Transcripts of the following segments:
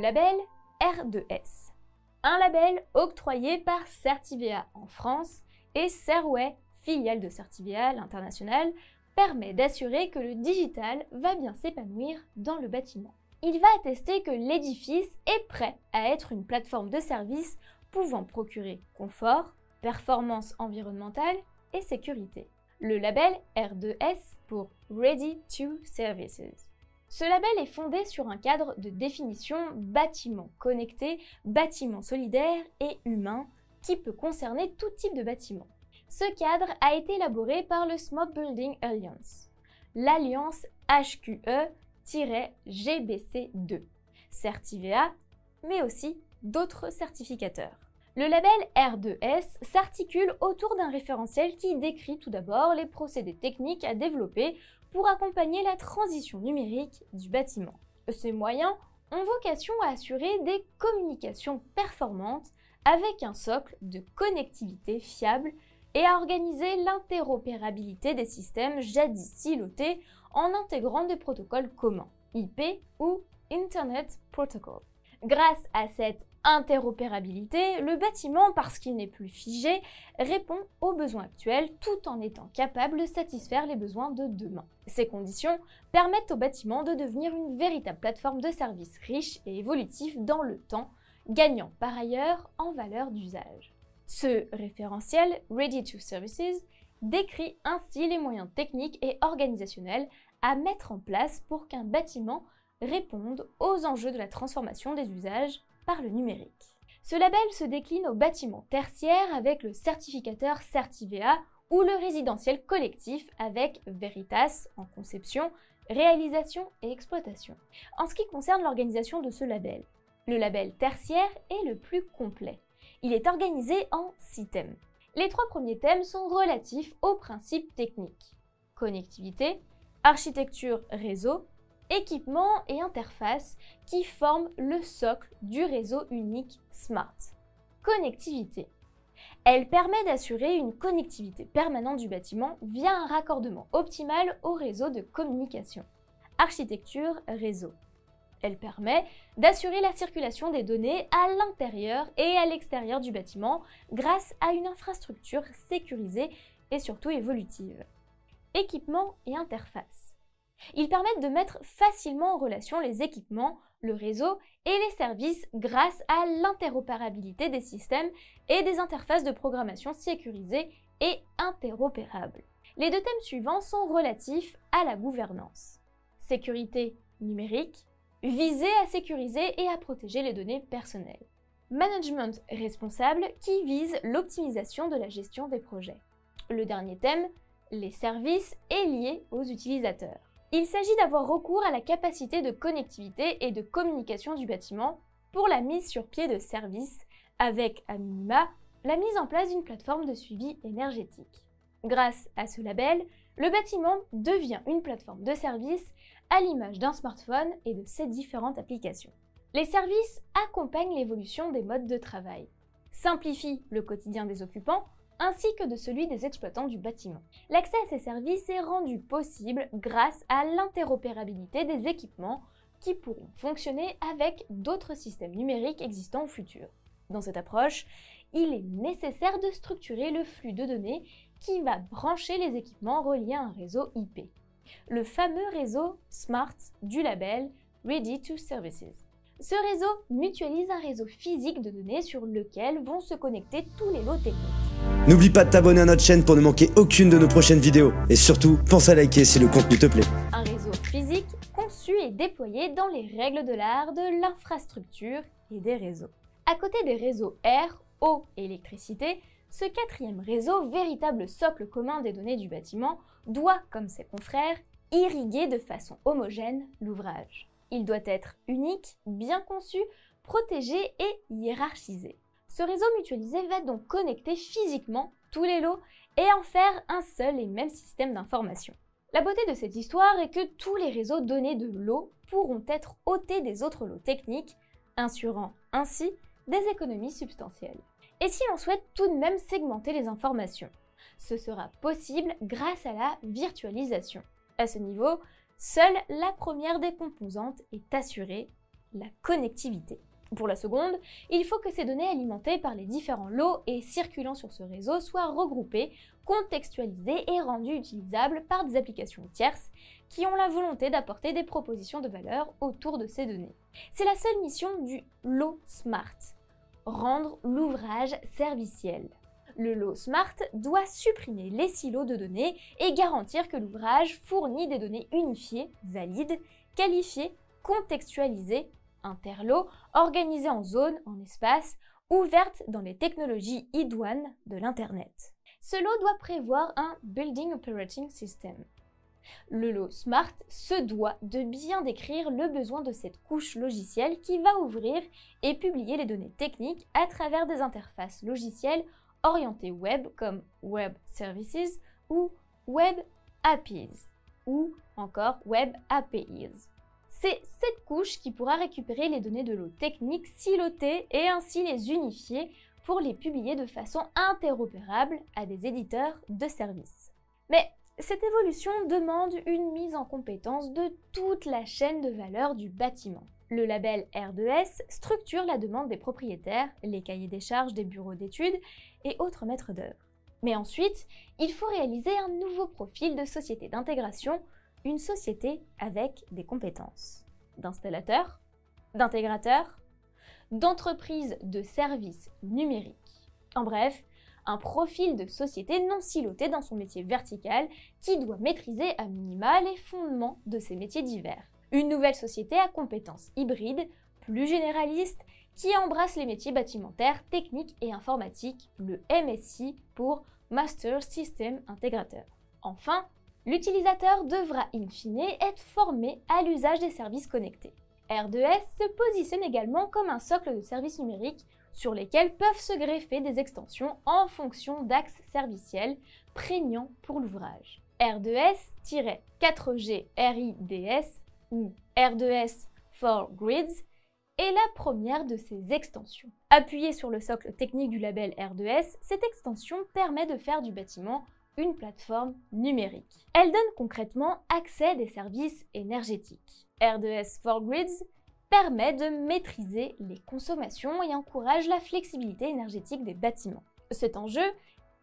label R2S. Un label octroyé par Certivea en France et Serway, filiale de Certivea à l'international, permet d'assurer que le digital va bien s'épanouir dans le bâtiment. Il va attester que l'édifice est prêt à être une plateforme de services pouvant procurer confort, performance environnementale et sécurité. Le label R2S pour Ready to Services. Ce label est fondé sur un cadre de définition bâtiment connecté, bâtiment solidaire et humain qui peut concerner tout type de bâtiment. Ce cadre a été élaboré par le Smart Building Alliance, l'alliance HQE-GBC2, Certivea, mais aussi d'autres certificateurs. Le label R2S s'articule autour d'un référentiel qui décrit tout d'abord les procédés techniques à développer pour accompagner la transition numérique du bâtiment. Ces moyens ont vocation à assurer des communications performantes avec un socle de connectivité fiable et à organiser l'interopérabilité des systèmes jadis silotés en intégrant des protocoles communs, IP ou Internet Protocol. Grâce à cette interopérabilité, le bâtiment, parce qu'il n'est plus figé, répond aux besoins actuels tout en étant capable de satisfaire les besoins de demain. Ces conditions permettent au bâtiment de devenir une véritable plateforme de services riche et évolutif dans le temps, gagnant par ailleurs en valeur d'usage. Ce référentiel Ready to Services décrit ainsi les moyens techniques et organisationnels à mettre en place pour qu'un bâtiment réponde aux enjeux de la transformation des usages par le numérique. Ce label se décline au bâtiment tertiaire avec le certificateur Certivea ou le résidentiel collectif avec Veritas en conception, réalisation et exploitation. En ce qui concerne l'organisation de ce label, le label tertiaire est le plus complet. Il est organisé en 6 thèmes. Les 3 premiers thèmes sont relatifs aux principes techniques: connectivité, architecture réseau, équipement et interface qui forment le socle du réseau unique Smart. Connectivité. Elle permet d'assurer une connectivité permanente du bâtiment via un raccordement optimal au réseau de communication. Architecture réseau. Elle permet d'assurer la circulation des données à l'intérieur et à l'extérieur du bâtiment grâce à une infrastructure sécurisée et surtout évolutive. Équipement et interface. Ils permettent de mettre facilement en relation les équipements, le réseau et les services grâce à l'interopérabilité des systèmes et des interfaces de programmation sécurisées et interopérables. Les 2 thèmes suivants sont relatifs à la gouvernance. Sécurité numérique, viser à sécuriser et à protéger les données personnelles. Management responsable qui vise l'optimisation de la gestion des projets. Le dernier thème, les services, est lié aux utilisateurs. Il s'agit d'avoir recours à la capacité de connectivité et de communication du bâtiment pour la mise sur pied de services avec, à minima, la mise en place d'une plateforme de suivi énergétique. Grâce à ce label, le bâtiment devient une plateforme de services à l'image d'un smartphone et de ses différentes applications. Les services accompagnent l'évolution des modes de travail, simplifient le quotidien des occupants ainsi que de celui des exploitants du bâtiment. L'accès à ces services est rendu possible grâce à l'interopérabilité des équipements qui pourront fonctionner avec d'autres systèmes numériques existants au futur. Dans cette approche, il est nécessaire de structurer le flux de données qui va brancher les équipements reliés à un réseau IP, le fameux réseau Smart du label Ready to Services. Ce réseau mutualise un réseau physique de données sur lequel vont se connecter tous les lots techniques. N'oublie pas de t'abonner à notre chaîne pour ne manquer aucune de nos prochaines vidéos. Et surtout, pense à liker si le contenu te plaît. Un réseau physique conçu et déployé dans les règles de l'art de l'infrastructure et des réseaux. À côté des réseaux air, eau et électricité, ce 4e réseau, véritable socle commun des données du bâtiment, doit, comme ses confrères, irriguer de façon homogène l'ouvrage. Il doit être unique, bien conçu, protégé et hiérarchisé. Ce réseau mutualisé va donc connecter physiquement tous les lots et en faire un seul et même système d'information. La beauté de cette histoire est que tous les réseaux donnés de lots pourront être ôtés des autres lots techniques, assurant ainsi des économies substantielles. Et si l'on souhaite tout de même segmenter les informations, ce sera possible grâce à la virtualisation. À ce niveau, seule la première des composantes est assurée, la connectivité. Pour la seconde, il faut que ces données alimentées par les différents lots et circulant sur ce réseau soient regroupées, contextualisées et rendues utilisables par des applications tierces qui ont la volonté d'apporter des propositions de valeur autour de ces données. C'est la seule mission du lot Smart, rendre l'ouvrage serviciel. Le lot Smart doit supprimer les silos de données et garantir que l'ouvrage fournit des données unifiées, valides, qualifiées, contextualisées, interlots, organisées en zones, en espaces, ouvertes dans les technologies idoines de l'Internet. Ce lot doit prévoir un Building Operating System. Le lot Smart se doit de bien décrire le besoin de cette couche logicielle qui va ouvrir et publier les données techniques à travers des interfaces logicielles orientées web comme Web Services ou Web APIs ou encore Web APIs. C'est cette couche qui pourra récupérer les données de l'eau technique silotées et ainsi les unifier pour les publier de façon interopérable à des éditeurs de services. Mais cette évolution demande une mise en compétence de toute la chaîne de valeur du bâtiment. Le label R2S structure la demande des propriétaires, les cahiers des charges des bureaux d'études et autres maîtres d'œuvre. Mais ensuite, il faut réaliser un nouveau profil de société d'intégration, une société avec des compétences d'installateur, d'intégrateur, d'entreprise de services numériques. En bref, un profil de société non siloté dans son métier vertical qui doit maîtriser à minima les fondements de ces métiers divers. Une nouvelle société à compétences hybrides, plus généralistes, qui embrasse les métiers bâtimentaires, techniques et informatiques, le MSI pour Master System Integrator. Enfin, l'utilisateur devra in fine être formé à l'usage des services connectés. R2S se positionne également comme un socle de services numériques sur lesquels peuvent se greffer des extensions en fonction d'axes serviciels prégnants pour l'ouvrage. R2S-4G RIDS ou R2S for Grids est la première de ces extensions. Appuyée sur le socle technique du label R2S, cette extension permet de faire du bâtiment une plateforme numérique. Elle donne concrètement accès à des services énergétiques. R2S for Grids permet de maîtriser les consommations et encourage la flexibilité énergétique des bâtiments. Cet enjeu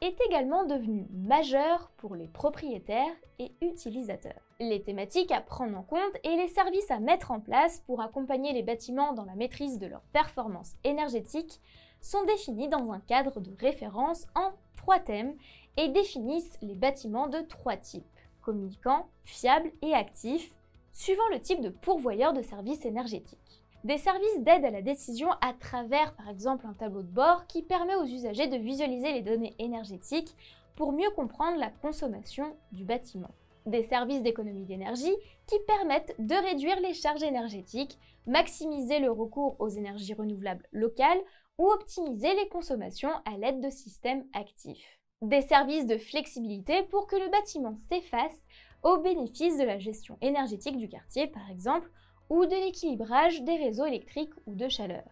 est également devenu majeur pour les propriétaires et utilisateurs. Les thématiques à prendre en compte et les services à mettre en place pour accompagner les bâtiments dans la maîtrise de leur performance énergétique sont définis dans un cadre de référence en 3 thèmes et définissent les bâtiments de 3 types, communicants, fiables et actifs, suivant le type de pourvoyeur de services énergétiques. Des services d'aide à la décision à travers par exemple un tableau de bord qui permet aux usagers de visualiser les données énergétiques pour mieux comprendre la consommation du bâtiment. Des services d'économie d'énergie qui permettent de réduire les charges énergétiques, maximiser le recours aux énergies renouvelables locales ou optimiser les consommations à l'aide de systèmes actifs. Des services de flexibilité pour que le bâtiment s'efface au bénéfice de la gestion énergétique du quartier par exemple, ou de l'équilibrage des réseaux électriques ou de chaleur.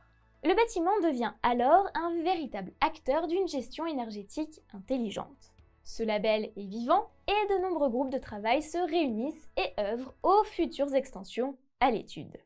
Le bâtiment devient alors un véritable acteur d'une gestion énergétique intelligente. Ce label est vivant et de nombreux groupes de travail se réunissent et œuvrent aux futures extensions à l'étude.